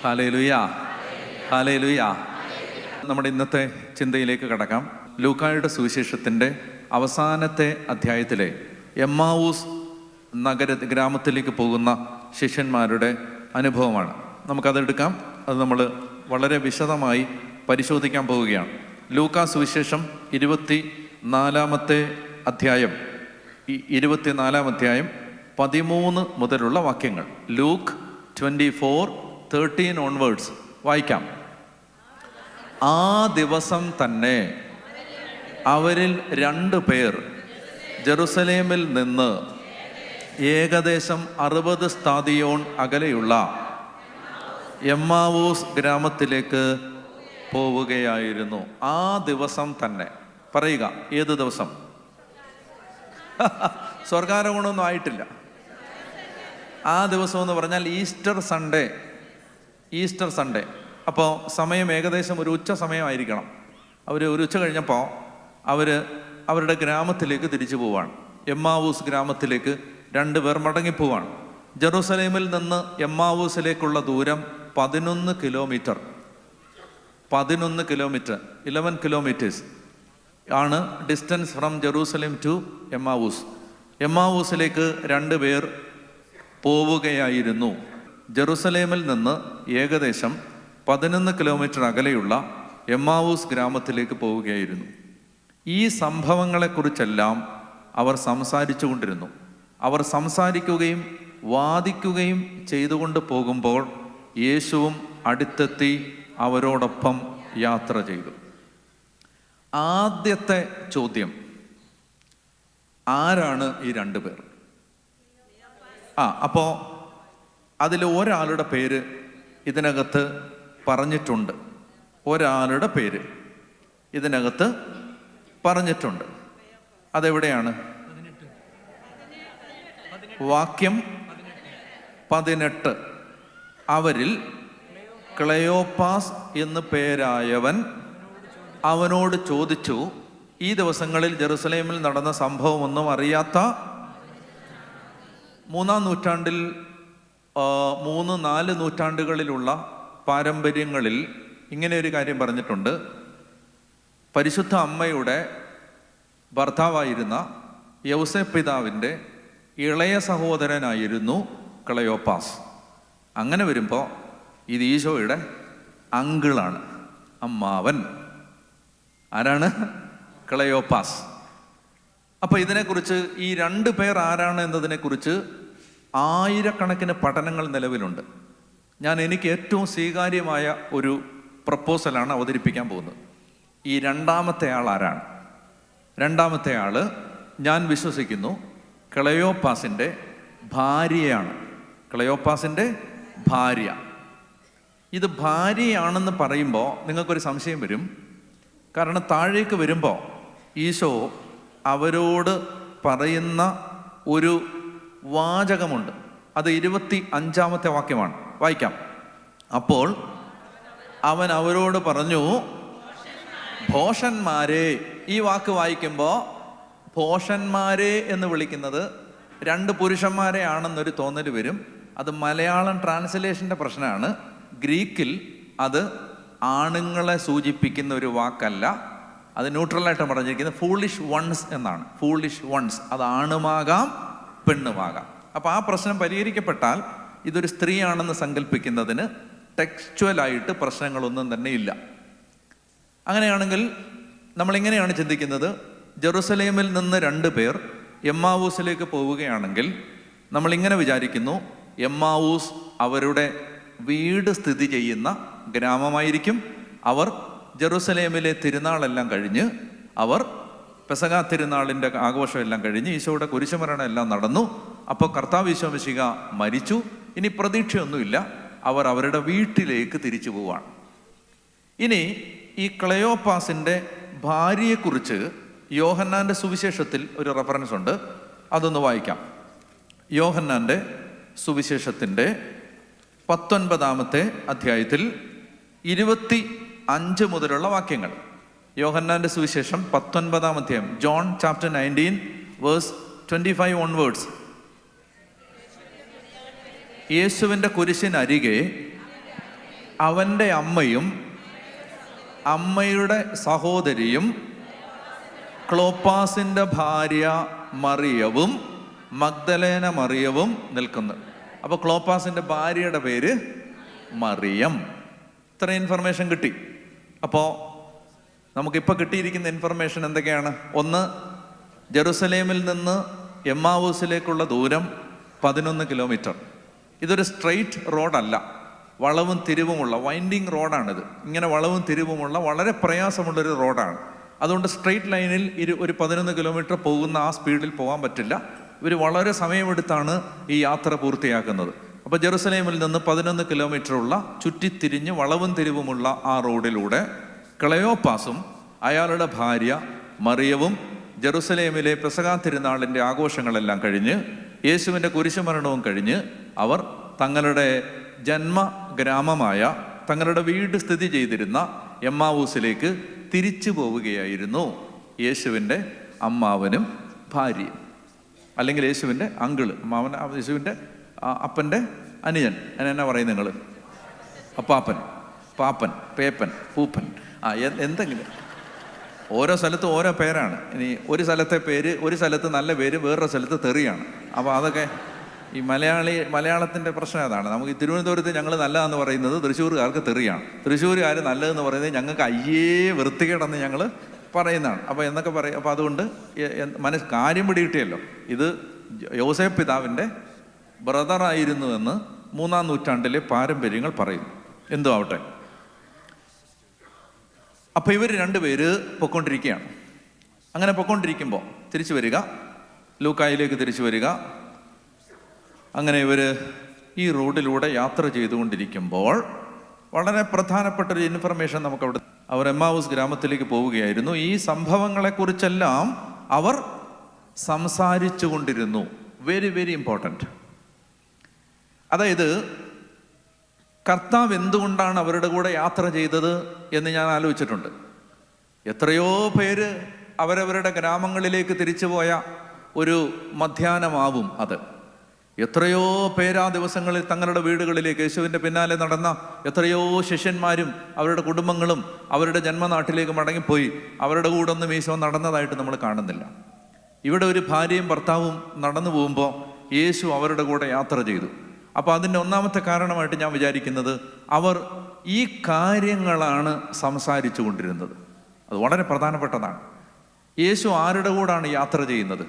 Hallelujah, hallelujah. നമ്മുടെ ഇന്നത്തെ ചിന്തയിലേക്ക് കടക്കാം. ലൂക്കായുടെ സുവിശേഷത്തിൻ്റെ അവസാനത്തെ അധ്യായത്തിലെ എമ്മാവൂസ് ഗ്രാമത്തിലേക്ക് പോകുന്ന ശിഷ്യന്മാരുടെ അനുഭവമാണ്. നമുക്കതെടുക്കാം. അത് നമ്മൾ വളരെ വിശദമായി പരിശോധിക്കാൻ പോവുകയാണ്. ലൂക്കാ സുവിശേഷം 24 അധ്യായം 13 മുതലുള്ള വാക്യങ്ങൾ. ലൂക്ക് 24:13 ഓൺവേർഡ്സ് വായിക്കാം. ആ ദിവസം തന്നെ അവരിൽ 2 പേർ ജെറുസലേമിൽ നിന്ന് ഏകദേശം 60 സ്താദിയോൺ അകലെയുള്ള എമ്മാവൂസ് ഗ്രാമത്തിലേക്ക് പോവുകയായിരുന്നു. ആ ദിവസം തന്നെ. പറയുക, ഏത് ദിവസം? സ്വർഗാരോഹണമൊന്നും ആയിട്ടില്ല. ആ ദിവസം എന്ന് പറഞ്ഞാൽ ഈസ്റ്റർ സൺഡേ. അപ്പോൾ സമയം ഏകദേശം ഒരു ഉച്ച സമയമായിരിക്കണം. ഒരു ഉച്ച കഴിഞ്ഞപ്പോൾ അവരുടെ ഗ്രാമത്തിലേക്ക് തിരിച്ചു പോവാണ്. എമ്മാവൂസ് ഗ്രാമത്തിലേക്ക് 2 പേർ മടങ്ങിപ്പോവാണ്. ജെറുസലേമിൽ നിന്ന് എമ്മാവൂസിലേക്കുള്ള ദൂരം 11 കിലോമീറ്റർ 11 കിലോമീറ്റേഴ്സ് ആണ് distance from Jerusalem to Emmaus. എമ്മാവൂസിലേക്ക് 2 പേർ പോവുകയായിരുന്നു. ജെറുസലേമിൽ നിന്ന് ഏകദേശം 11 കിലോമീറ്റർ അകലെയുള്ള എമ്മാവൂസ് ഗ്രാമത്തിലേക്ക് പോവുകയായിരുന്നു. ഈ സംഭവങ്ങളെക്കുറിച്ചെല്ലാം അവർ സംസാരിച്ചു കൊണ്ടിരുന്നു. അവർ സംസാരിക്കുകയും വാദിക്കുകയും ചെയ്തുകൊണ്ട് പോകുമ്പോൾ യേശുവും അടുത്തെത്തി അവരോടൊപ്പം യാത്ര ചെയ്തു. ആദ്യത്തെ ചോദ്യം, ആരാണ് ഈ 2 പേർ? അപ്പോൾ അതിൽ ഒരാളുടെ പേര് ഇതിനകത്ത് പറഞ്ഞിട്ടുണ്ട്. അതെവിടെയാണ്? വാക്യം 18. അവരിൽ ക്ലെയോപ്പാസ് എന്ന് പേരായവൻ അവനോട് ചോദിച്ചു, ഈ ദിവസങ്ങളിൽ ജെറുസലേമിൽ നടന്ന സംഭവമൊന്നും അറിയാത്ത 3-ാം നൂറ്റാണ്ടിൽ 3-4 നൂറ്റാണ്ടുകളിലുള്ള പാരമ്പര്യങ്ങളിൽ ഇങ്ങനെ ഒരു കാര്യം പറഞ്ഞിട്ടുണ്ട്. പരിശുദ്ധ അമ്മയുടെ ഭർത്താവായിരുന്ന യൗസേപ്പ് പിതാവിൻ്റെ ഇളയ സഹോദരനായിരുന്നു ക്ലെയോപ്പാസ്. അങ്ങനെ വരുമ്പോൾ ഇത് ഈശോയുടെ അങ്കിളാണ്, അമ്മാവൻ. ആരാണ്? ക്ലെയോപ്പാസ്. അപ്പോൾ ഇതിനെക്കുറിച്ച് ഈ 2 പേർ ആരാണ് എന്നതിനെക്കുറിച്ച് ആയിരക്കണക്കിന് പഠനങ്ങൾ നിലവിലുണ്ട്. എനിക്ക് ഏറ്റവും സ്വീകാര്യമായ ഒരു പ്രപ്പോസലാണ് അവതരിപ്പിക്കാൻ പോകുന്നത്. ഈ രണ്ടാമത്തെ ആൾ ആരാണ്? രണ്ടാമത്തെ ആള് ഞാൻ വിശ്വസിക്കുന്നു ക്ലെയോപ്പാസിൻ്റെ ഭാര്യയാണ്. ക്ലെയോപ്പാസിൻ്റെ ഭാര്യ. ഇത് ഭാര്യയാണെന്ന് പറയുമ്പോൾ നിങ്ങൾക്കൊരു സംശയം വരും. കാരണം താഴേക്ക് വരുമ്പോൾ ഈശോ അവരോട് പറയുന്ന ഒരു വാചകമുണ്ട്. അത് 25-ാമത്തെ വാക്യമാണ്. വായിക്കാം. അപ്പോൾ അവൻ അവരോട് പറഞ്ഞു, ഭോഷന്മാരെ. ഈ വാക്ക് വായിക്കുമ്പോൾ ഭോഷന്മാരെ എന്ന് വിളിക്കുന്നത് 2 പുരുഷന്മാരെ ആണെന്നൊരു തോന്നൽ വരും. അത് മലയാളം ട്രാൻസ്ലേഷൻ്റെ പ്രശ്നമാണ്. ഗ്രീക്കിൽ അത് ആണുങ്ങളെ സൂചിപ്പിക്കുന്ന ഒരു വാക്കല്ല. അത് ന്യൂട്രലായിട്ട് പറഞ്ഞിരിക്കുന്നത് ഫൂളിഷ് വൺസ് എന്നാണ്. ഫൂളിഷ് വൺസ്, അത് ആണുമാകാം പെണ്ണുമാകാം. അപ്പോൾ ആ പ്രശ്നം പരിഹരിക്കപ്പെട്ടാൽ ഇതൊരു സ്ത്രീയാണെന്ന് സങ്കല്പിക്കുന്നതിന് ടെക്സ്ച്വലായിട്ട് പ്രശ്നങ്ങളൊന്നും തന്നെ ഇല്ല. അങ്ങനെയാണെങ്കിൽ നമ്മളിങ്ങനെയാണ് ചിന്തിക്കുന്നത്. ജെറുസലേമിൽ നിന്ന് 2 പേർ എമ്മാവൂസിലേക്ക് പോവുകയാണെങ്കിൽ നമ്മളിങ്ങനെ വിചാരിക്കുന്നു, എമ്മാവൂസ് അവരുടെ വീട് സ്ഥിതി ചെയ്യുന്ന ഗ്രാമമായിരിക്കും. അവർ ജെറുസലേമിലെ തിരുനാളെല്ലാം കഴിഞ്ഞ്, അവർ പെസഹ തിരുനാളിൻ്റെ ആഘോഷമെല്ലാം കഴിഞ്ഞ്, ഈശോയുടെ കുരിശുമരണം എല്ലാം നടന്നു. അപ്പോൾ കർത്താവ് ഈശോ മിശിഹ മരിച്ചു. ഇനി പ്രതീക്ഷയൊന്നുമില്ല. അവർ അവരുടെ വീട്ടിലേക്ക് തിരിച്ചു പോവാണ്. ഇനി ഈ ക്ലെയോപ്പാസിൻ്റെ ഭാര്യയെക്കുറിച്ച് യോഹന്നാൻ്റെ സുവിശേഷത്തിൽ ഒരു റെഫറൻസ് ഉണ്ട്. അതൊന്ന് വായിക്കാം. യോഹന്നാൻ്റെ സുവിശേഷത്തിൻ്റെ 19-ാമത്തെ അധ്യായത്തിൽ 25 മുതലുള്ള വാക്യങ്ങൾ. യോഹന്നാൻ്റെ സുവിശേഷം 19-ാം അധ്യായം, ജോൺ ചാപ്റ്റർ 19 വേഴ്സ് 25 ഓൺവേർഡ്സ്. യേശുവിൻ്റെ കുരിശിനരികെ അവൻ്റെ അമ്മയും അമ്മയുടെ സഹോദരിയും ക്ലോപ്പാസിൻ്റെ ഭാര്യ മറിയവും മഗ്ദലേന മറിയവും നിൽക്കുന്നു. അപ്പോൾ ക്ലോപ്പാസിൻ്റെ ഭാര്യയുടെ പേര് മറിയം. ഇത്ര ഇൻഫർമേഷൻ കിട്ടി. അപ്പോൾ നമുക്കിപ്പോൾ കിട്ടിയിരിക്കുന്ന ഇൻഫർമേഷൻ എന്തൊക്കെയാണ്? ഒന്ന്, ജെറുസലേമിൽ നിന്ന് എമ്മാവൂസിലേക്കുള്ള ദൂരം 11 കിലോമീറ്റർ. ഇതൊരു സ്ട്രെയിറ്റ് റോഡല്ല, വളവും തിരിവുമുള്ള വൈൻഡിങ് റോഡാണിത്. ഇങ്ങനെ വളവും തിരിവുമുള്ള വളരെ പ്രയാസമുള്ളൊരു റോഡാണ്. അതുകൊണ്ട് സ്ട്രെയിറ്റ് ലൈനിൽ ഒരു 11 കിലോമീറ്റർ പോകുന്ന ആ സ്പീഡിൽ പോകാൻ പറ്റില്ല. ഇവർ വളരെ സമയമെടുത്താണ് ഈ യാത്ര പൂർത്തിയാക്കുന്നത്. അപ്പോൾ ജെറുസലേമിൽ നിന്ന് 11 കിലോമീറ്ററുള്ള ചുറ്റിത്തിരിഞ്ഞ് വളവും തിരിവുമുള്ള ആ റോഡിലൂടെ ക്ലെയോപ്പാസും അയാളുടെ ഭാര്യ മറിയവും ജെറുസലേമിലെ പെസഹാ തിരുനാളിൻ്റെ ആഘോഷങ്ങളെല്ലാം കഴിഞ്ഞ് യേശുവിൻ്റെ കുരിശുമരണവും കഴിഞ്ഞ് അവർ തങ്ങളുടെ ജന്മഗ്രാമമായ തങ്ങളുടെ വീട് സ്ഥിതി ചെയ്തിരുന്ന എമ്മാവൂസിലേക്ക് തിരിച്ചു പോവുകയായിരുന്നു. യേശുവിൻ്റെ അമ്മാവനും ഭാര്യയും, അല്ലെങ്കിൽ യേശുവിൻ്റെ അങ്കിള്, അമ്മാവൻ യേശുവിൻ്റെ അപ്പൻ്റെ അനുജൻ. അതിനെന്നാ പറയുന്നത് നിങ്ങൾ? അപ്പാപ്പൻ, പാപ്പൻ, പേപ്പൻ, പൂപ്പൻ, എന്തെങ്കിലും. ഓരോ സ്ഥലത്തും ഓരോ പേരാണ്. ഇനി ഒരു സ്ഥലത്തെ പേര്, ഒരു സ്ഥലത്ത് നല്ല പേര്, വേറൊരു സ്ഥലത്ത് തെറിയാണ്. അപ്പോൾ അതൊക്കെ ഈ മലയാളത്തിൻ്റെ പ്രശ്നം അതാണ്. നമുക്ക് ഈ തിരുവനന്തപുരത്ത് ഞങ്ങൾ നല്ലതെന്ന് പറയുന്നത് തൃശ്ശൂർകാർക്ക് തെറിയാണ്. തൃശ്ശൂർകാർ നല്ലതെന്ന് പറയുന്നത് ഞങ്ങൾക്ക് അയ്യേ വൃത്തികേടെന്ന് ഞങ്ങൾ പറയുന്നതാണ്. അപ്പോൾ എന്നൊക്കെ പറയും. അപ്പോൾ അതുകൊണ്ട് കാര്യം പിടികിട്ടിയല്ലോ. ഇത് യോസേഫ് പിതാവിൻ്റെ ബ്രദറായിരുന്നുവെന്ന് 3-ാം നൂറ്റാണ്ടിലെ പാരമ്പര്യങ്ങൾ പറയുന്നു. എന്തോ ആവട്ടെ. അപ്പോൾ ഇവർ രണ്ടുപേര് പൊയ്ക്കൊണ്ടിരിക്കുകയാണ്. അങ്ങനെ പൊയ്ക്കൊണ്ടിരിക്കുമ്പോൾ തിരിച്ചു വരിക, ലൂക്കായിലേക്ക് തിരിച്ചു വരിക. അങ്ങനെ ഇവർ ഈ റോഡിലൂടെ യാത്ര ചെയ്തുകൊണ്ടിരിക്കുമ്പോൾ വളരെ പ്രധാനപ്പെട്ടൊരു ഇൻഫർമേഷൻ നമുക്കവിടെ. അവർ എമ്മാവൂസ് ഗ്രാമത്തിലേക്ക് പോവുകയായിരുന്നു. ഈ സംഭവങ്ങളെക്കുറിച്ചെല്ലാം അവർ സംസാരിച്ചു കൊണ്ടിരുന്നു. Very very important. അതായത് കർത്താവ് എന്തുകൊണ്ടാണ് അവരുടെ കൂടെ യാത്ര ചെയ്തത് എന്ന് ഞാൻ ആലോചിച്ചിട്ടുണ്ട്. എത്രയോ പേര് അവരവരുടെ ഗ്രാമങ്ങളിലേക്ക് തിരിച്ചുപോയ ഒരു മധ്യാഹ്നമാവും അത്. എത്രയോ പേരാ ദിവസങ്ങളിൽ തങ്ങളുടെ വീടുകളിലേക്ക് യേശുവിൻ്റെ പിന്നാലെ നടന്ന എത്രയോ ശിഷ്യന്മാരും അവരുടെ കുടുംബങ്ങളും അവരുടെ ജന്മനാട്ടിലേക്ക് മടങ്ങിപ്പോയി. അവരുടെ കൂടെ ഒന്നും ഈശോ നടന്നതായിട്ട് നമ്മൾ കാണുന്നില്ല. ഇവിടെ ഒരു ഭാര്യയും ഭർത്താവും നടന്നു പോകുമ്പോൾ യേശു അവരുടെ കൂടെ യാത്ര ചെയ്തു. അപ്പോൾ അതിൻ്റെ ഒന്നാമത്തെ കാരണമായിട്ട് ഞാൻ വിചാരിക്കുന്നത് അവർ ഈ കാര്യങ്ങളാണ് സംസാരിച്ചു കൊണ്ടിരുന്നത്. അത് വളരെ പ്രധാനപ്പെട്ടതാണ്. യേശു ആരുടെ കൂടാണ് യാത്ര ചെയ്യുന്നത്?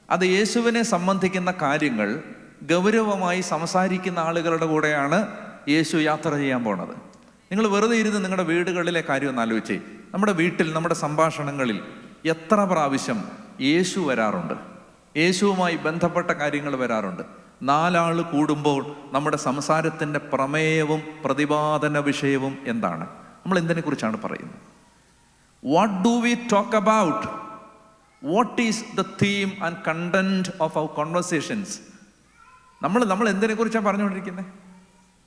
അത് യേശുവിനെ സംബന്ധിക്കുന്ന കാര്യങ്ങൾ ഗൗരവമായി സംസാരിക്കുന്ന ആളുകളുടെ കൂടെയാണ് യേശു യാത്ര ചെയ്യാൻ പോണത്. നിങ്ങൾ വെറുതെ ഇരുന്ന് നിങ്ങളുടെ വീടുകളിലെ കാര്യം ഒന്ന് ആലോചിച്ചേ. നമ്മുടെ വീട്ടിൽ, നമ്മുടെ സംഭാഷണങ്ങളിൽ എത്ര പ്രാവശ്യം യേശു വരാറുണ്ട്? യേശുവുമായി ബന്ധപ്പെട്ട കാര്യങ്ങൾ വരാറുണ്ട്. 4 ആൾ കൂടുമ്പോൾ നമ്മുടെ സംസാരത്തിൻ്റെ പ്രമേയവും പ്രതിപാദന വിഷയവും എന്താണ്? നമ്മൾ എന്തിനെക്കുറിച്ചാണ് പറയുന്നത്? What do we talk about? What is the theme and content of our conversations? നമ്മൾ എന്തിനെക്കുറിച്ചാണ് പറഞ്ഞുകൊണ്ടിരിക്കുന്നത്?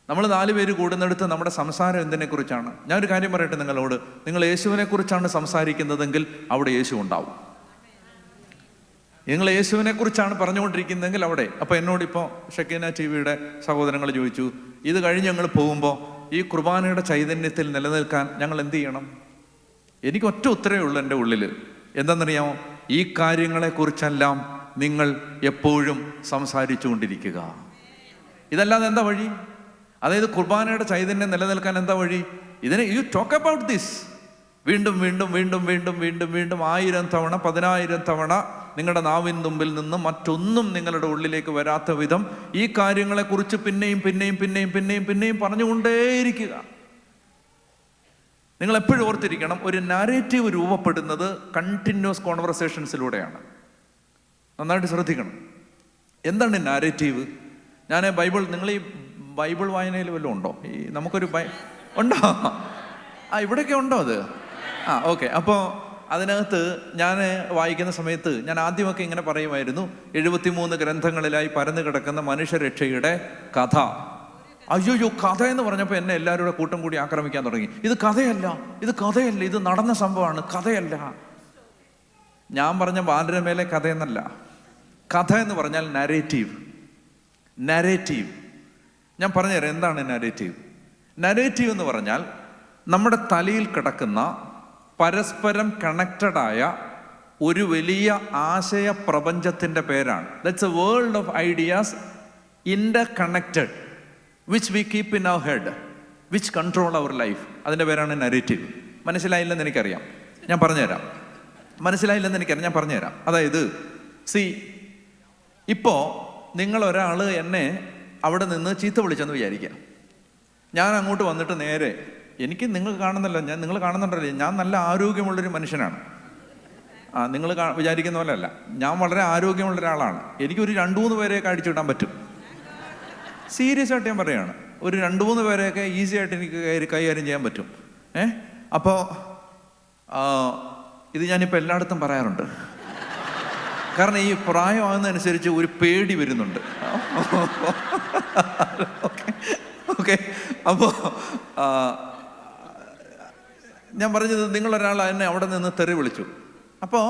നമ്മൾ 4 പേര് കൂടുന്നിടത്ത് നമ്മുടെ സംസാരം എന്തിനെക്കുറിച്ചാണ്? ഞാനൊരു കാര്യം പറയട്ടെ നിങ്ങളോട്. നിങ്ങൾ യേശുവിനെ കുറിച്ചാണ് സംസാരിക്കുന്നതെങ്കിൽ അവിടെ യേശു ഉണ്ടാവും. നിങ്ങൾ യേശുവിനെ കുറിച്ചാണ് പറഞ്ഞുകൊണ്ടിരിക്കുന്നതെങ്കിൽ അവിടെ. അപ്പോൾ എന്നോടിപ്പോൾ ഷക്കീന ടിവിയുടെ സഹോദരങ്ങൾ ചോദിച്ചു, ഇത് കഴിഞ്ഞ് ഞങ്ങൾ പോകുമ്പോൾ ഈ കുർബാനയുടെ ചൈതന്യത്തിൽ നിലനിൽക്കാൻ ഞങ്ങൾ എന്ത് ചെയ്യണം? എനിക്ക് ഒറ്റ ഉത്തരവേ ഉള്ളൂ എൻ്റെ ഉള്ളിൽ. എന്താണെന്നറിയാമോ? ഈ കാര്യങ്ങളെക്കുറിച്ചെല്ലാം നിങ്ങൾ എപ്പോഴും സംസാരിച്ചു കൊണ്ടിരിക്കുക. ഇതല്ലാതെ എന്താ വഴി? അതായത് കുർബാനയുടെ ചൈതന്യം നിലനിൽക്കാൻ എന്താ വഴി? ഇതിനെ യു ടോക്ക് അബൌട്ട് ദിസ്. വീണ്ടും വീണ്ടും വീണ്ടും വീണ്ടും വീണ്ടും വീണ്ടും 1000 തവണ 10,000 തവണ നിങ്ങളുടെ നാവിൻ തുമ്പിൽ നിന്ന് മറ്റൊന്നും നിങ്ങളുടെ ഉള്ളിലേക്ക് വരാത്ത വിധം ഈ കാര്യങ്ങളെക്കുറിച്ച് പിന്നെയും പിന്നെയും പിന്നെയും പിന്നെയും പിന്നെയും പറഞ്ഞുകൊണ്ടേയിരിക്കുക. നിങ്ങൾ എപ്പോഴും ഓർത്തിരിക്കണം, ഒരു നാരേറ്റീവ് രൂപപ്പെടുന്നത് കണ്ടിന്യൂസ് കോൺവെർസേഷൻസിലൂടെയാണ്. നന്നായിട്ട് ശ്രദ്ധിക്കണം. എന്താണ് നാരേറ്റീവ്? ഞാൻ ബൈബിൾ, നിങ്ങൾ ഈ ബൈബിൾ വായനയിൽ വല്ലതും ഉണ്ടോ? ഈ നമുക്കൊരു ഉണ്ടോ? ഇവിടെയൊക്കെ ഉണ്ടോ അത്? ഓക്കെ. അപ്പോൾ അതിനകത്ത് ഞാൻ വായിക്കുന്ന സമയത്ത് ഞാൻ ആദ്യമൊക്കെ ഇങ്ങനെ പറയുമായിരുന്നു, 73 ഗ്രന്ഥങ്ങളിലായി പരന്നു കിടക്കുന്ന മനുഷ്യരക്ഷയുടെ കഥ. അയ്യോ, കഥ എന്ന് പറഞ്ഞപ്പോൾ എന്നെ എല്ലാവരും കൂടെ കൂട്ടം കൂടി ആക്രമിക്കാൻ തുടങ്ങി. ഇത് കഥയല്ല, ഇത് കഥയല്ല, ഇത് നടന്ന സംഭവമാണ്, കഥയല്ല. ഞാൻ പറഞ്ഞ ബാലരമയിലെ കഥയെന്നല്ല. കഥ എന്ന് പറഞ്ഞാൽ നരേറ്റീവ്. ഞാൻ പറഞ്ഞുതരാം എന്താണ് നരേറ്റീവ്. നരേറ്റീവ് എന്ന് പറഞ്ഞാൽ നമ്മുടെ തലയിൽ കിടക്കുന്ന പരസ്പരം കണക്റ്റഡായ ഒരു വലിയ ആശയ പ്രപഞ്ചത്തിൻ്റെ പേരാണ്. That's a world of ideas interconnected which we keep in our head which control our life. അതിൻ്റെ പേരാണ് നരേറ്റീവ്. മനസ്സിലായില്ലെന്ന് എനിക്കറിയാം, ഞാൻ പറഞ്ഞുതരാം. മനസ്സിലായില്ലെന്ന് എനിക്കറിയാം, ഞാൻ പറഞ്ഞുതരാം. അതായത് ഇപ്പോൾ നിങ്ങളൊരാൾ എന്നെ അവിടെ നിന്ന് ചീത്ത വിളിച്ചെന്ന് വിചാരിക്കുക. ഞാൻ അങ്ങോട്ട് വന്നിട്ട് നേരെ, എനിക്ക് നിങ്ങൾ കാണുന്നല്ലോ, നിങ്ങൾ കാണുന്നുണ്ടല്ലോ, ഞാൻ നല്ല ആരോഗ്യമുള്ളൊരു മനുഷ്യനാണ്. നിങ്ങൾ വിചാരിക്കുന്ന പോലെ അല്ല, ഞാൻ വളരെ ആരോഗ്യമുള്ള ഒരാളാണ്. എനിക്കൊരു 2-3 പേരെയൊക്കെ അടിച്ചിടാൻ പറ്റും. സീരിയസ് ആയിട്ട് ഞാൻ പറയുകയാണ്. ഒരു 2-3 പേരെയൊക്കെ ഈസി ആയിട്ട് എനിക്ക് കൈകാര്യം ചെയ്യാൻ പറ്റും. അപ്പോൾ ഇത് ഞാനിപ്പോൾ എല്ലായിടത്തും പറയാറുണ്ട്. കാരണം ഈ പ്രായമാകുന്നതനുസരിച്ച് ഒരു പേടി വരുന്നുണ്ട്. ഓക്കെ, അപ്പോൾ ഞാൻ പറഞ്ഞത്, നിങ്ങളൊരാൾ എന്നെ അവിടെ നിന്ന് തെറി വിളിച്ചു. അപ്പോൾ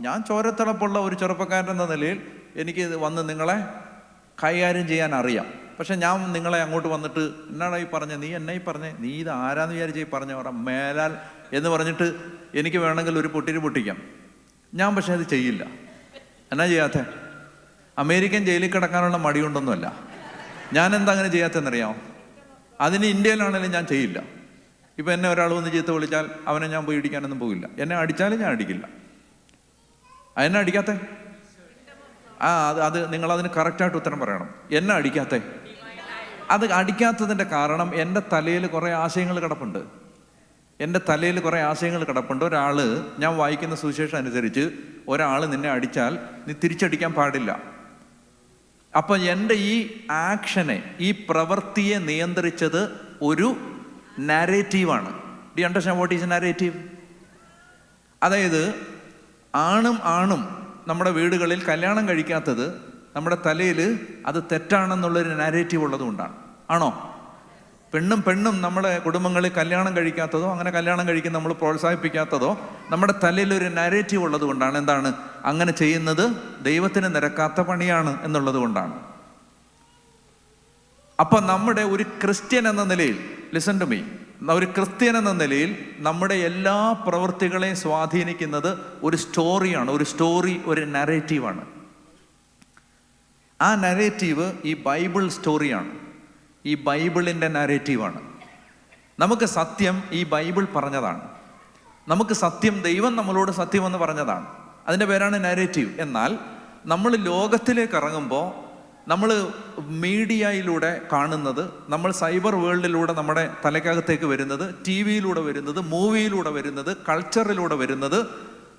ഞാൻ ചോരത്തിളപ്പുള്ള ഒരു ചെറുപ്പക്കാരൻ എന്ന നിലയിൽ എനിക്ക് വന്ന് നിങ്ങളെ കൈകാര്യം ചെയ്യാൻ അറിയാം. പക്ഷെ ഞാൻ നിങ്ങളെ അങ്ങോട്ട് വന്നിട്ട് എന്നാണ് ഈ പറഞ്ഞത്, നീ എന്നെ ഈ പറഞ്ഞേ, നീ ഇത് ആരാന്ന് വിചാരിച്ച് ഈ പറഞ്ഞ പറ മേലാൽ എന്ന് പറഞ്ഞിട്ട് എനിക്ക് വേണമെങ്കിൽ ഒരു പൊട്ടിരി പൊട്ടിക്കാം. ഞാൻ പക്ഷെ അത് ചെയ്യില്ല. എന്നാ ചെയ്യാത്ത? അമേരിക്കൻ ജയിലിൽ കിടക്കാനുള്ള മടിയുണ്ടൊന്നുമല്ല. ഞാൻ എന്താ അങ്ങനെ ചെയ്യാത്തതെന്നറിയാമോ? അതിന് ഇന്ത്യയിലാണെങ്കിലും ഞാൻ ചെയ്യില്ല. ഇപ്പം എന്നെ ഒരാൾ വന്ന് ചീത്ത വിളിച്ചാൽ അവനെ ഞാൻ പോയി ഇടിക്കാനൊന്നും പോകില്ല. എന്നെ അടിച്ചാലും ഞാൻ അടിക്കില്ല. എന്നെ അടിക്കാത്തേ? അത് നിങ്ങളതിന് കറക്റ്റായിട്ട് ഉത്തരം പറയണം. എന്നെ അടിക്കാത്തേ? അത് അടിക്കാത്തതിൻ്റെ കാരണം എൻ്റെ തലയിൽ കുറേ ആശയങ്ങൾ കിടപ്പുണ്ട്. എൻ്റെ തലയിൽ കുറേ ആശയങ്ങൾ കിടപ്പുണ്ട്. ഒരാൾ, ഞാൻ വായിക്കുന്ന സുവിശേഷം അനുസരിച്ച്, ഒരാൾ നിന്നെ അടിച്ചാൽ നീ തിരിച്ചടിക്കാൻ പാടില്ല. അപ്പം എൻ്റെ ഈ ആക്ഷനെ, ഈ പ്രവൃത്തിയെ നിയന്ത്രിച്ചത് ഒരു നാരേറ്റീവാണ്. Do you understand what is narrative? അതായത് ആണും നമ്മുടെ വീടുകളിൽ കല്യാണം കഴിക്കാത്തത് നമ്മുടെ തലയിൽ അത് തെറ്റാണെന്നുള്ളൊരു നാരേറ്റീവ് ഉള്ളതുകൊണ്ടാണ്. ആണോ? പെണ്ണും നമ്മുടെ കുടുംബങ്ങളിൽ കല്യാണം കഴിക്കാത്തതോ അങ്ങനെ കല്യാണം കഴിക്കുന്ന നമ്മൾ പ്രോത്സാഹിപ്പിക്കാത്തതോ നമ്മുടെ തലയിൽ ഒരു നാരേറ്റീവ് ഉള്ളത് കൊണ്ടാണ്. എന്താണ്? അങ്ങനെ ചെയ്യുന്നത് ദൈവത്തിന് നിരക്കാത്ത പണിയാണ് എന്നുള്ളത് കൊണ്ടാണ്. അപ്പൊ നമ്മുടെ ഒരു ക്രിസ്ത്യൻ എന്ന നിലയിൽ, ലിസൺ ടു മീ, ഒരു ക്രിസ്ത്യൻ എന്ന നിലയിൽ നമ്മുടെ എല്ലാ പ്രവൃത്തികളെയും സ്വാധീനിക്കുന്നത് ഒരു സ്റ്റോറിയാണ്. ഒരു നരേറ്റീവാണ്. ആ നരേറ്റീവ് ഈ ബൈബിൾ സ്റ്റോറിയാണ്. ഈ ബൈബിളിൻ്റെ നരേറ്റീവാണ്. നമുക്ക് സത്യം ഈ ബൈബിൾ പറഞ്ഞതാണ്. നമുക്ക് സത്യം ദൈവം നമ്മളോട് സത്യമെന്ന് പറഞ്ഞതാണ്. അതിൻ്റെ പേരാണ് നരേറ്റീവ്. എന്നാൽ നമ്മൾ ലോകത്തിലേക്ക് ഇറങ്ങുമ്പോൾ, നമ്മൾ മീഡിയയിലൂടെ കാണുന്നത്, നമ്മൾ സൈബർ വേൾഡിലൂടെ നമ്മുടെ തലക്കകത്തേക്ക് വരുന്നത്, ടി വിയിലൂടെ വരുന്നത്, മൂവിയിലൂടെ വരുന്നത്, കൾച്ചറിലൂടെ വരുന്നത്,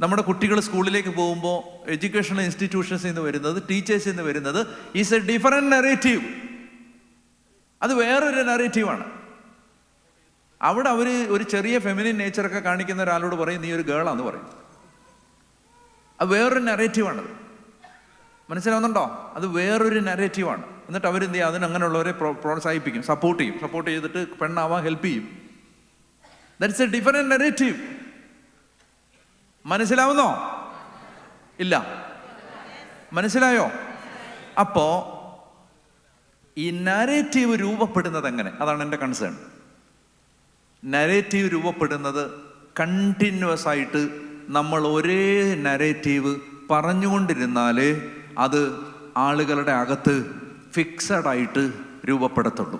നമ്മുടെ കുട്ടികൾ സ്കൂളിലേക്ക് പോകുമ്പോൾ എഡ്യൂക്കേഷണൽ ഇൻസ്റ്റിറ്റ്യൂഷൻസിൽ നിന്ന് വരുന്നത്, ടീച്ചേഴ്സിൽ നിന്ന് വരുന്നത്, ഈസ് എ ഡിഫറെൻറ്റ് നരേറ്റീവ്. അത് വേറൊരു നരേറ്റീവാണ്. അവിടെ അവർ ഒരു ചെറിയ ഫെമിനിൻ നേച്ചറൊക്കെ കാണിക്കുന്ന ഒരാളോട് പറയും, നീ ഒരു ഗേളാന്ന് പറയും. അത് വേറൊരു നരേറ്റീവാണത്. മനസ്സിലാവുന്നുണ്ടോ? അത് വേറൊരു നരേറ്റീവാണ്. എന്നിട്ട് അവരെന്ത് ചെയ്യും? അതിനങ്ങനെയുള്ളവരെ പ്രോത്സാഹിപ്പിക്കും, സപ്പോർട്ട് ചെയ്തിട്ട് പെണ്ണാവാൻ ഹെൽപ്പ് ചെയ്യും. That's a different narrative. മനസ്സിലാവുന്നോ? ഇല്ല? മനസ്സിലായോ? അപ്പോ ഈ നരേറ്റീവ് രൂപപ്പെടുന്നത് എങ്ങനെ? അതാണ് എൻ്റെ കൺസേൺ. നരേറ്റീവ് രൂപപ്പെടുന്നത് കണ്ടിന്യൂസ് ആയിട്ട് നമ്മൾ ഒരേ നരേറ്റീവ് പറഞ്ഞുകൊണ്ടിരുന്നാലേ അത് ആളുകളുടെ അകത്ത് ഫിക്സഡ് ആയിട്ട് രൂപപ്പെടത്തുള്ളൂ.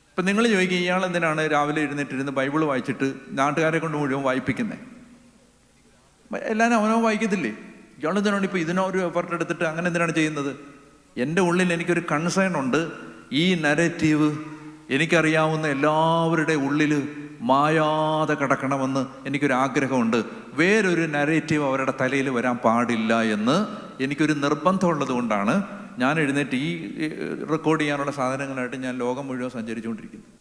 ഇപ്പം നിങ്ങൾ ചോദിക്കും, ഇയാൾ എന്തിനാണ് രാവിലെ എഴുന്നേറ്റിരുന്ന് ബൈബിൾ വായിച്ചിട്ട് നാട്ടുകാരെ കൊണ്ട് മുഴുവൻ വായിപ്പിക്കുന്നത്? എല്ലാവരും അവനോ വായിക്കത്തില്ലേ? ഇയാൾ എന്തിനാണ് ഇപ്പോൾ ഇതിനൊരു എഫർട്ട് എടുത്തിട്ട് അങ്ങനെ എന്തിനാണ് ചെയ്യുന്നത്? എൻ്റെ ഉള്ളിൽ എനിക്കൊരു കൺസേൺ ഉണ്ട്. ഈ നരേറ്റീവ് എനിക്കറിയാവുന്ന എല്ലാവരുടെ ഉള്ളിൽ മായാതെ കിടക്കണമെന്ന് എനിക്കൊരാഗ്രഹമുണ്ട്. വേറൊരു നരേറ്റീവ് അവരുടെ തലയിൽ വരാൻ പാടില്ല എന്ന് എനിക്കൊരു നിർബന്ധമുള്ളത് കൊണ്ടാണ് ഞാൻ എഴുന്നേറ്റ് ഈ റെക്കോർഡ് ചെയ്യാനുള്ള സാധനങ്ങളായിട്ട് ഞാൻ ലോകം മുഴുവൻ സഞ്ചരിച്ചുകൊണ്ടിരിക്കുന്നത്.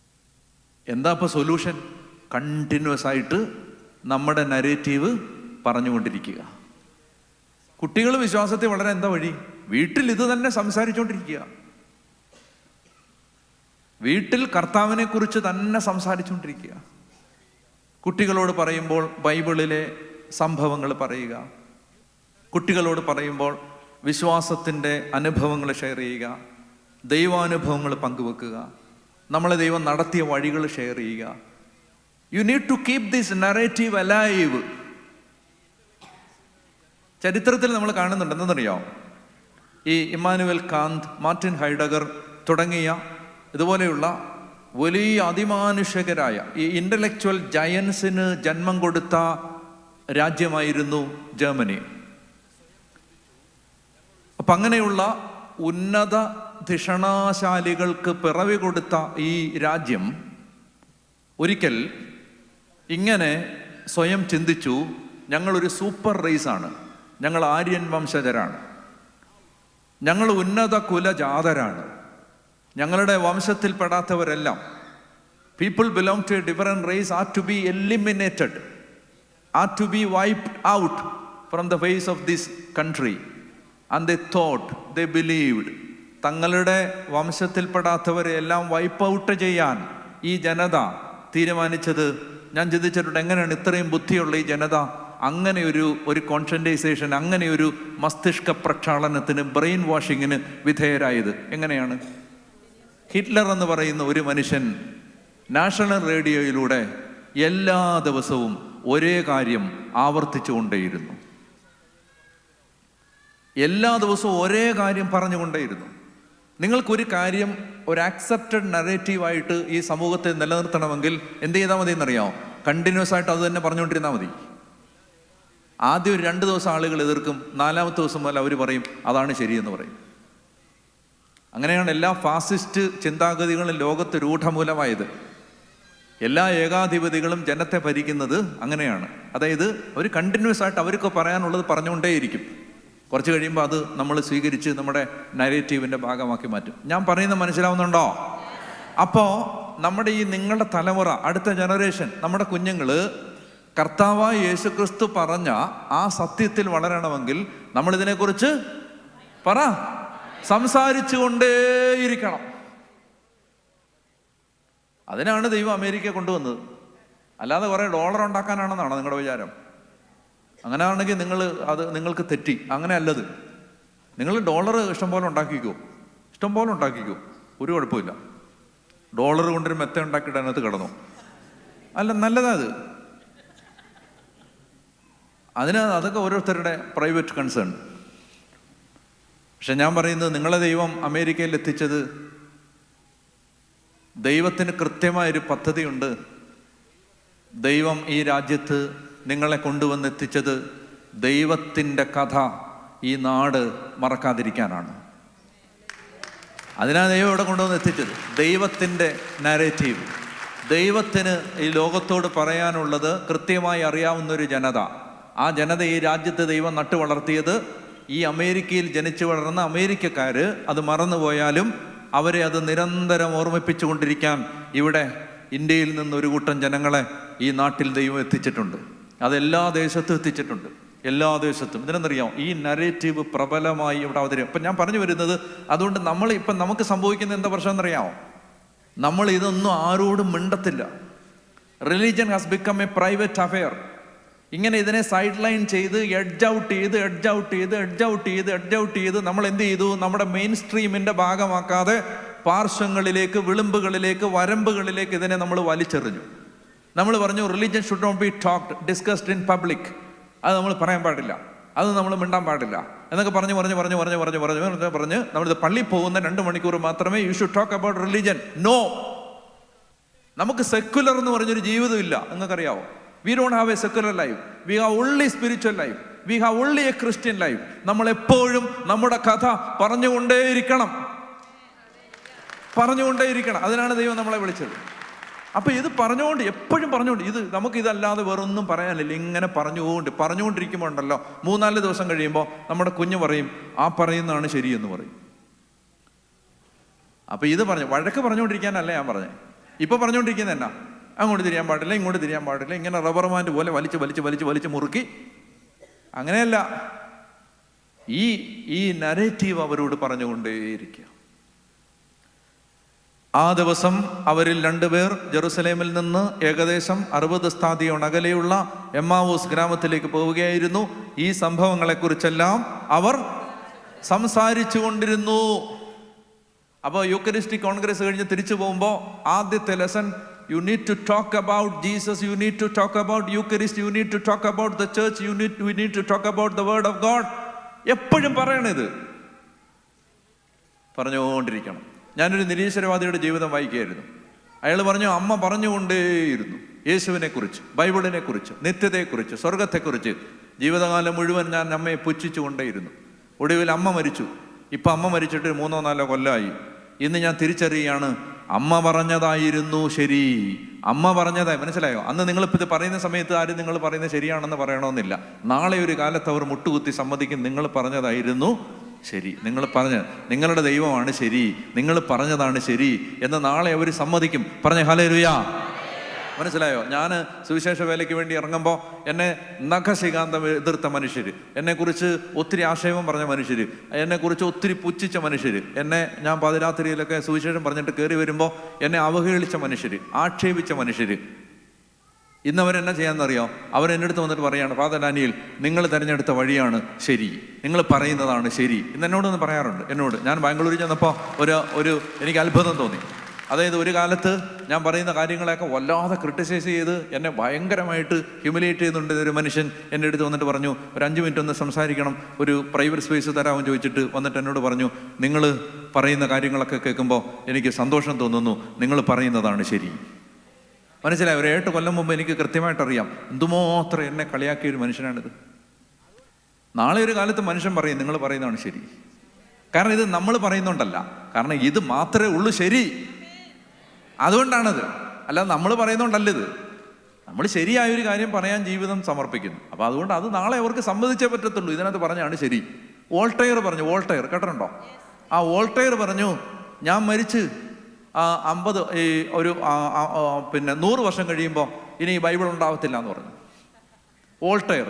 എന്താ ഇപ്പോൾ സൊല്യൂഷൻ? കണ്ടിന്യൂസ് ആയിട്ട് നമ്മുടെ നരേറ്റീവ് പറഞ്ഞുകൊണ്ടിരിക്കുക. കുട്ടികൾ വിശ്വാസത്തിൽ വളരെ എന്താ വഴി? വീട്ടിൽ ഇത് തന്നെ സംസാരിച്ചുകൊണ്ടിരിക്കുക. വീട്ടിൽ കർത്താവിനെ കുറിച്ച് തന്നെ സംസാരിച്ചുകൊണ്ടിരിക്കുക. കുട്ടികളോട് പറയുമ്പോൾ ബൈബിളിലെ സംഭവങ്ങൾ പറയുക. കുട്ടികളോട് പറയുമ്പോൾ വിശ്വാസത്തിൻ്റെ അനുഭവങ്ങൾ ഷെയർ ചെയ്യുക, ദൈവാനുഭവങ്ങൾ പങ്കുവെക്കുക. നമ്മളെ ദൈവം നടത്തിയ വഴികൾ ഷെയർ ചെയ്യുക. You need to keep this narrative alive. ചരിത്രത്തിൽ നമ്മൾ കാണുന്നുണ്ട്, എന്തെന്നറിയാം, ഈ ഇമ്മാനുവൽ കാന്ത്, മാർട്ടിൻ ഹൈഡഗർ തുടങ്ങിയ ഇതുപോലെയുള്ള വലിയ അതിമാനുഷികരായ ഈ ഇന്റലക്ച്വൽ ജയൻസിന് ജന്മം കൊടുത്ത രാജ്യമായിരുന്നു ജർമ്മനി. അപ്പം അങ്ങനെയുള്ള ഉന്നത ധിഷണാശാലികൾക്ക് പിറവി കൊടുത്ത ഈ രാജ്യം ഒരിക്കൽ ഇങ്ങനെ സ്വയം ചിന്തിച്ചു, ഞങ്ങളൊരു സൂപ്പർ റേസാണ്, ഞങ്ങൾ ആര്യൻ വംശജരാണ്, ഞങ്ങൾ ഉന്നത കുലജാതരാണ്, ഞങ്ങളുടെ വംശത്തിൽപ്പെടാത്തവരെല്ലാം, people belong to a different race are to be eliminated, are to be wiped out from the face of this country. And they thought, they believed, തങ്ങളുടെ വംശത്തിൽപ്പെടാത്തവരെ എല്ലാം വൈപ്പ് ഔട്ട് ചെയ്യാൻ ഈ ജനത തീരുമാനിച്ചത്. ഞാൻ ചിന്തിച്ചിട്ടുണ്ട്, എങ്ങനെയാണ് ഇത്രയും ബുദ്ധിയുള്ള ഈ ജനത അങ്ങനെ ഒരു കോൺസെൻട്രേഷൻ, അങ്ങനെ ഒരു മസ്തിഷ്ക പ്രക്ഷാളനത്തിന്, ബ്രെയിൻ വാഷിങ്ങിന് വിധേയരായത് എങ്ങനെയാണ്? ഹിറ്റ്ലർ എന്ന് പറയുന്ന ഒരു മനുഷ്യൻ നാഷണൽ റേഡിയോയിലൂടെ എല്ലാ ദിവസവും ഒരേ കാര്യം ആവർത്തിച്ചു കൊണ്ടേയിരുന്നു. എല്ലാ ദിവസവും ഒരേ കാര്യം പറഞ്ഞുകൊണ്ടേയിരുന്നു. നിങ്ങൾക്കൊരു കാര്യം ഒരു ആക്സെപ്റ്റഡ് നറേറ്റീവായിട്ട് ഈ സമൂഹത്തെ നിലനിർത്തണമെങ്കിൽ എന്ത് ചെയ്താൽ മതി എന്നറിയാമോ? കണ്ടിന്യൂസ് ആയിട്ട് അത് തന്നെ പറഞ്ഞുകൊണ്ടിരുന്നാൽ മതി. ആദ്യം ഒരു 2 ദിവസം ആളുകൾ എതിർക്കും, 4ാമത്തെ ദിവസം മുതൽ അവർ പറയും അതാണ് ശരിയെന്ന് പറയും. അങ്ങനെയാണ് എല്ലാ ഫാസിസ്റ്റ് ചിന്താഗതികളും ലോകത്ത് രൂഢമൂലമായത്. എല്ലാ ഏകാധിപതികളും ജനത്തെ ഭരിക്കുന്നത് അങ്ങനെയാണ്. അതായത് അവർ കണ്ടിന്യൂസ് ആയിട്ട് അവർക്ക് പറയാനുള്ളത് പറഞ്ഞുകൊണ്ടേയിരിക്കും. കുറച്ച് കഴിയുമ്പോൾ അത് നമ്മൾ സ്വീകരിച്ച് നമ്മുടെ നരേറ്റീവിൻ്റെ ഭാഗമാക്കി മാറ്റും. ഞാൻ പറയുന്നത് മനസ്സിലാവുന്നുണ്ടോ? അപ്പോൾ നമ്മുടെ ഈ നിങ്ങളുടെ തലമുറ, അടുത്ത ജനറേഷൻ, നമ്മുടെ കുഞ്ഞുങ്ങൾ കർത്താവായ യേശുക്രിസ്തു പറഞ്ഞ ആ സത്യത്തിൽ വളരണമെങ്കിൽ നമ്മൾ ഇതിനെക്കുറിച്ച് സംസാരിച്ചു കൊണ്ടേയിരിക്കണം. അതിനാണ് ദൈവം അമേരിക്ക കൊണ്ടുവന്നത്. അല്ലാതെ കുറേ ഡോളർ ഉണ്ടാക്കാനാണെന്നാണോ നിങ്ങളുടെ വിചാരം? അങ്ങനെയാണെങ്കിൽ നിങ്ങൾക്ക് തെറ്റി. അങ്ങനെ അല്ലത്. നിങ്ങൾ ഡോളർ ഇഷ്ടംപോലെ ഉണ്ടാക്കിക്കോ, ഒരു കുഴപ്പമില്ല. ഡോളർ കൊണ്ടൊരു മെത്ത ഉണ്ടാക്കിയിട്ട് അതിനകത്ത് കിടന്നു. അല്ല, നല്ലതാ അത്. അതൊക്കെ ഓരോരുത്തരുടെ പ്രൈവറ്റ് കൺസേൺ. പക്ഷെ ഞാൻ പറയുന്നത്, നിങ്ങളെ ദൈവം അമേരിക്കയിൽ എത്തിച്ചത് ദൈവത്തിന് കൃത്യമായൊരു പദ്ധതിയുണ്ട്. ദൈവം ഈ രാജ്യത്ത് നിങ്ങളെ കൊണ്ടുവന്നെത്തിച്ചത് ദൈവത്തിൻ്റെ കഥ ഈ നാട് മറക്കാതിരിക്കാനാണ്. അതിനാണ് ദൈവം ഇവിടെ കൊണ്ടുവന്ന് എത്തിച്ചത്. ദൈവത്തിൻ്റെ നാരേറ്റീവ്, ദൈവത്തിന് ഈ ലോകത്തോട് പറയാനുള്ളത് കൃത്യമായി അറിയാവുന്നൊരു ജനത. ആ ജനത ഈ രാജ്യത്ത് ദൈവം നട്ടു വളർത്തിയത്. ഈ അമേരിക്കയിൽ ജനിച്ചു വളർന്ന അമേരിക്കക്കാർ അത് മറന്നുപോയാലും അവരെ അത് നിരന്തരം ഓർമ്മിപ്പിച്ചു കൊണ്ടിരിക്കാൻ ഇവിടെ ഇന്ത്യയിൽ നിന്ന് ഒരു കൂട്ടം ജനങ്ങളെ ഈ നാട്ടിൽ ദൈവം എത്തിച്ചിട്ടുണ്ട്. അതെല്ലാ ദേശത്തും എത്തിച്ചിട്ടുണ്ട്, എല്ലാ ദേശത്തും. ഇതിനെന്നറിയാം, ഈ നരേറ്റീവ് പ്രബലമായി ഇവിടെ അവതരിക്കും. അപ്പം ഞാൻ പറഞ്ഞു വരുന്നത്, അതുകൊണ്ട് നമുക്ക് സംഭവിക്കുന്ന എന്താ പ്രശ്നം എന്നറിയാമോ? നമ്മൾ ഇതൊന്നും ആരോടും മിണ്ടത്തില്ല. Religion has become a private affair. ഇങ്ങനെ ഇതിനെ സൈഡ് ലൈൻ ചെയ്ത് എഡ്ജ് ഔട്ട് ചെയ്ത് നമ്മൾ എന്ത് ചെയ്തു? നമ്മുടെ മെയിൻ സ്ട്രീമിൻ്റെ ഭാഗമാക്കാതെ പാർശ്വങ്ങളിലേക്ക്, വിളിമ്പുകളിലേക്ക്, വരമ്പുകളിലേക്ക് ഇതിനെ നമ്മൾ വലിച്ചെറിഞ്ഞു. നമ്മൾ പറഞ്ഞു religion should not be discussed in public. അത് നമ്മൾ പറയാൻ പാടില്ല, അത് നമ്മൾ മിണ്ടാൻ പാടില്ല എന്നൊക്കെ പറഞ്ഞ് നമ്മളിത് പള്ളിയിൽ പോകുന്ന 2 മണിക്കൂർ മാത്രമേ you should talk about religion. No, നമുക്ക് സെക്കുലർ എന്ന് പറഞ്ഞൊരു ജീവിതമില്ല. നിങ്ങൾക്കറിയാവോ? We don't have a secular life. We have only spiritual life. We have only a Christian life. നമ്മൾ എപ്പോഴും നമ്മുടെ കഥ പറഞ്ഞുകൊണ്ടേയിരിക്കണം. അതിനാണ് ദൈവം നമ്മളെ വിളിച്ചത്. അപ്പൊ ഇത് എപ്പോഴും പറഞ്ഞുകൊണ്ട്, നമുക്കിതല്ലാതെ വേറൊന്നും പറയാനില്ല. ഇങ്ങനെ പറഞ്ഞുകൊണ്ടിരിക്കുമ്പോൾ ഉണ്ടല്ലോ, 3-4 ദിവസം കഴിയുമ്പോൾ നമ്മുടെ കുഞ്ഞ് പറയും ആ പറയുന്നതാണ് ശരിയെന്ന് പറയും. അപ്പൊ ഇത് വഴക്ക് പറഞ്ഞുകൊണ്ടിരിക്കാനല്ല ഞാൻ പറഞ്ഞത്. ഇപ്പൊ പറഞ്ഞുകൊണ്ടിരിക്കുന്നത് എന്നാ? അങ്ങോട്ട് തിരിയാൻ പാടില്ല, ഇങ്ങോട്ട് തിരിയാൻ പാടില്ല, ഇങ്ങനെ റബ്ബർ ബാൻഡ് പോലെ വലിച്ച് മുറുക്കി. അങ്ങനെയല്ല, ഈ നരേറ്റീവ് അവരോട് പറഞ്ഞുകൊണ്ടേയിരിക്കുക. ആ ദിവസം അവരിൽ 2 പേർ ജെറുസലേമിൽ നിന്ന് ഏകദേശം 60 സ്ഥാദിയോൺ അകലെയുള്ള എമ്മാവൂസ് ഗ്രാമത്തിലേക്ക് പോവുകയായിരുന്നു. ഈ സംഭവങ്ങളെക്കുറിച്ചെല്ലാം അവർ സംസാരിച്ചു കൊണ്ടിരുന്നു. അപ്പോൾ യൂക്കറിസ്റ്റിക് കോൺഗ്രസ് കഴിഞ്ഞ് തിരിച്ചു പോകുമ്പോൾ ആദ്യത്തെ lesson, you need to talk about Jesus, you need to talk about Eucharist, you need to talk about the church, we need to talk about the word of God. എപ്പോഴും പറയണത് പറഞ്ഞുകൊണ്ടിരിക്കണം. ഞാനൊരു നിരീശ്വരവാദിയുടെ ജീവിതം വായിക്കുകയായിരുന്നു. അയാൾ പറഞ്ഞു, അമ്മ പറഞ്ഞുകൊണ്ടേയിരുന്നു യേശുവിനെ കുറിച്ച്, ബൈബിളിനെ കുറിച്ച്, നിത്യതയെക്കുറിച്ച്, സ്വർഗത്തെക്കുറിച്ച്. ജീവിതകാലം മുഴുവൻ ഞാൻ അമ്മയെ പുച്ഛിച്ചു കൊണ്ടേയിരുന്നു. ഒടുവിൽ അമ്മ മരിച്ചു. ഇപ്പം അമ്മ മരിച്ചിട്ട് 3-4 കൊല്ലമായി. ഇന്ന് ഞാൻ തിരിച്ചറിയുകയാണ്, അമ്മ പറഞ്ഞതായിരുന്നു ശരി. അമ്മ പറഞ്ഞതായി, മനസ്സിലായോ? അന്ന് നിങ്ങളിപ്പോൾ ഇത് പറയുന്ന സമയത്ത് ആരും നിങ്ങൾ പറയുന്നത് ശരിയാണെന്ന് പറയണമെന്നില്ല. നാളെ ഒരു കാലത്ത് അവർ മുട്ടുകുത്തി സമ്മതിക്കും, നിങ്ങൾ പറഞ്ഞതായിരുന്നു ശരി, നിങ്ങൾ നിങ്ങളുടെ ദൈവമാണ് ശരി, നിങ്ങൾ പറഞ്ഞതാണ് ശരി എന്ന് നാളെ അവർ സമ്മതിക്കും. പറഞ്ഞ ഹല്ലേലൂയ. മനസ്സിലായോ? ഞാൻ സുവിശേഷ വേലയ്ക്ക് വേണ്ടി ഇറങ്ങുമ്പോൾ എന്നെ നഖശികാന്തം എതിർത്ത മനുഷ്യർ, എന്നെക്കുറിച്ച് ഒത്തിരി ആക്ഷേപം പറഞ്ഞ മനുഷ്യർ, എന്നെക്കുറിച്ച് ഒത്തിരി പുച്ഛിച്ച മനുഷ്യർ, ഞാൻ പാതിരാത്രിയിലൊക്കെ സുവിശേഷം പറഞ്ഞിട്ട് കയറി വരുമ്പോൾ എന്നെ അവഹേളിച്ച മനുഷ്യർ, ആക്ഷേപിച്ച മനുഷ്യർ, ഇന്നവരെന്നാ ചെയ്യാമെന്നറിയോ? അവരെൻ്റെ അടുത്ത് വന്നിട്ട് പറയാണ്, ഫാദർ ഡാനിയേൽ, നിങ്ങൾ തിരഞ്ഞെടുത്ത വഴിയാണ് ശരി, നിങ്ങൾ പറയുന്നതാണ് ശരി ഇന്ന് എന്നോടൊന്ന് പറയാറുണ്ട്. ഞാൻ ബാംഗ്ലൂരിൽ ചെന്നപ്പോൾ എനിക്ക് അത്ഭുതം തോന്നി. അതായത് ഒരു കാലത്ത് ഞാൻ പറയുന്ന കാര്യങ്ങളെയൊക്കെ വല്ലാതെ ക്രിട്ടിസൈസ് ചെയ്ത് എന്നെ ഭയങ്കരമായിട്ട് ഹ്യൂമിലിയേറ്റ് ചെയ്യുന്നുണ്ട് ഒരു മനുഷ്യൻ എൻ്റെ അടുത്ത് വന്നിട്ട് പറഞ്ഞു, ഒരു 5 മിനിറ്റ് ഒന്ന് സംസാരിക്കണം, ഒരു പ്രൈവറ്റ് സ്പേസ് തരാമെന്ന് ചോദിച്ചിട്ട് വന്നിട്ട് എന്നോട് പറഞ്ഞു, നിങ്ങൾ പറയുന്ന കാര്യങ്ങളൊക്കെ കേൾക്കുമ്പോൾ എനിക്ക് സന്തോഷം തോന്നുന്നു, നിങ്ങൾ പറയുന്നതാണ് ശരി. മനസ്സിലായി? ഒരു 8 കൊല്ലം മുമ്പ് എനിക്ക് കൃത്യമായിട്ടറിയാം എന്തുമാത്രം എന്നെ കളിയാക്കിയ ഒരു മനുഷ്യനാണിത്. നാളെ ഒരു കാലത്ത് മനുഷ്യൻ പറയും, നിങ്ങൾ പറയുന്നതാണ് ശരി. കാരണം ഇത് നമ്മൾ പറയുന്നുണ്ടല്ല, കാരണം ഇത് മാത്രമേ ഉള്ളൂ ശരി, അതുകൊണ്ടാണത്. അല്ലാതെ നമ്മൾ പറയുന്നുണ്ടല്ല. ഇത് നമ്മൾ ശരിയായൊരു കാര്യം പറയാൻ ജീവിതം സമർപ്പിക്കുന്നു. അപ്പോൾ അതുകൊണ്ട് അത് നാളെ അവർക്ക് സമ്മതിച്ചേ പറ്റത്തുള്ളൂ. ഇതിനകത്ത് പറഞ്ഞാണ് ശരി. വോൾട്ടയർ പറഞ്ഞു, വോൾട്ടയർ കേട്ടിട്ടുണ്ടോ? ആ വോൾട്ടയർ പറഞ്ഞു, ഞാൻ മരിച്ച് 100 വർഷം കഴിയുമ്പോൾ ഇനി ഈ ബൈബിൾ ഉണ്ടാവത്തില്ല എന്ന് പറഞ്ഞു വോൾട്ടയർ.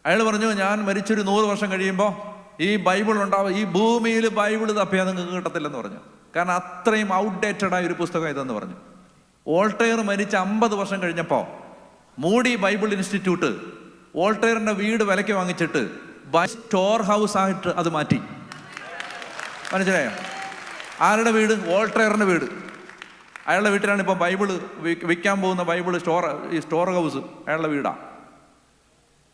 അയാൾ പറഞ്ഞു, ഞാൻ മരിച്ചൊരു 100 വർഷം കഴിയുമ്പോൾ ഈ ബൈബിൾ ഈ ഭൂമിയിൽ ബൈബിൾ തപ്പിയാൽ നിങ്ങൾക്ക് കിട്ടത്തില്ലെന്ന് പറഞ്ഞു. കാരണം അത്രയും ഔട്ട്ഡേറ്റഡ് ആയ ഒരു പുസ്തകം ഇതെന്ന് പറഞ്ഞു. വോൾട്ടയർ മരിച്ച 50 വർഷം കഴിഞ്ഞപ്പോൾ മൂഡി ബൈബിൾ ഇൻസ്റ്റിറ്റ്യൂട്ട് വോൾട്ടയറിന്റെ വീട് വിലയ്ക്ക് വാങ്ങിച്ചിട്ട് സ്റ്റോർ ഹൗസ് ആയിട്ട് അത് മാറ്റി. മനസ്സിലായോ? ആരുടെ വീട്? വോൾട്ടയറിന്റെ വീട്. അയാളുടെ വീട്ടിലാണ് ഇപ്പോൾ ബൈബിള് വിൽക്കാൻ പോകുന്ന സ്റ്റോർ ഹൗസ് അയാളുടെ വീടാണ്.